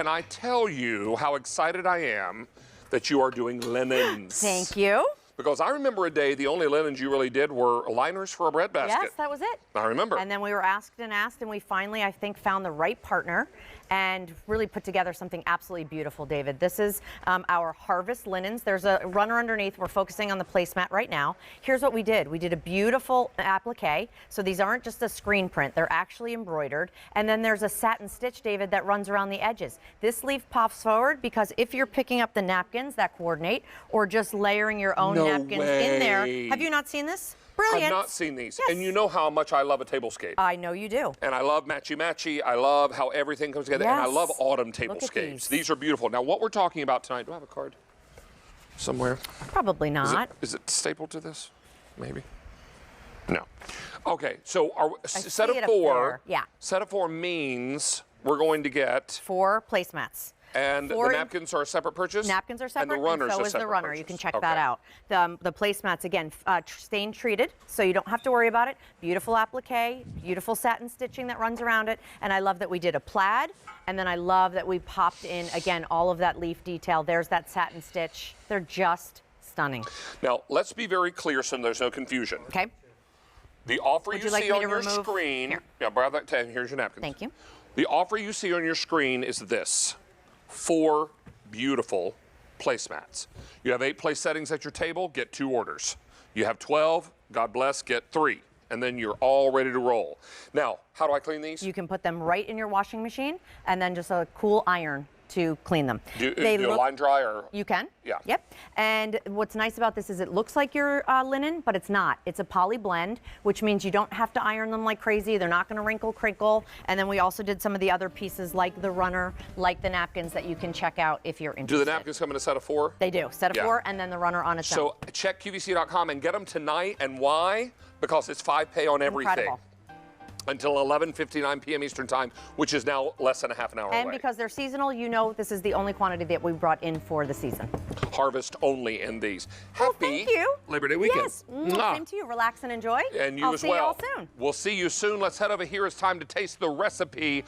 can I tell you how excited I am that you are doing linens? Thank you. Because I remember a day the only linens you really did were liners for a bread basket. Yes, that was it. I remember. And then we were asked, and we finally, I think, found the right partner and really put together something absolutely beautiful, David. This is our harvest linens. There's a runner underneath. We're focusing on the placemat right now. Here's what we did. We did a beautiful applique. So these aren't just a screen print. They're actually embroidered. And then there's a satin stitch, David, that runs around the edges. This leaf pops forward because if you're picking up the napkins that coordinate or just layering your own napkins in there. Have you not seen this? Brilliant. I've not seen these. Yes. And you know how much I love a tablescape. I know you do. And I love matchy-matchy. I love how everything comes together. Yes. And I love autumn Look at tablescapes. These are beautiful. Now, what we're talking about tonight, do I have a card somewhere? Probably not. Is it stapled to this? Maybe. No. Okay, so set of four. Yeah. Set of four means we're going to get 4 placemats. And the napkins are a separate purchase? Napkins are separate, and the runners so are is the runner. purchase. You can check that out. The placemats, again, stain treated, so you don't have to worry about it. Beautiful applique, beautiful satin stitching that runs around it, and I love that we did a plaid, and then I love that we popped in, again, all of that leaf detail. There's that satin stitch. They're just stunning. Now, let's be very clear so there's no confusion. Okay. The offer Would you like see me on to your remove? screen, Here. yeah, grab that 10, here's your napkins. Thank you. The offer you see on your screen is this. 4 beautiful placemats. You have 8 place settings at your table, get 2 orders. You have 12, God bless, get 3. And then you're all ready to roll. Now, how do I clean these? You can put them right in your washing machine and then just a cool iron to clean them. Do you line dry or? You can. Yeah. Yep. And what's nice about this is it looks like your linen, but it's not. It's a poly blend, which means you don't have to iron them like crazy. They're not going to wrinkle, crinkle. And then we also did some of the other pieces like the runner, like the napkins that you can check out if you're interested. Do the napkins come in a set of 4? They do. Set of 4 and then the runner on its own. So check QVC.com and get them tonight. And why? Because it's 5 pay on everything. Incredible. Until 11:59 p.m. Eastern Time, which is now less than a half an hour away. And because they're seasonal, you know this is the only quantity that we brought in for the season. Harvest only in these. Oh, thank you. Labor Day weekend. Yes. Same to you. Relax and enjoy. And you I'll as see well. you all soon. We'll see you soon. Let's head over here. It's time to taste the recipe.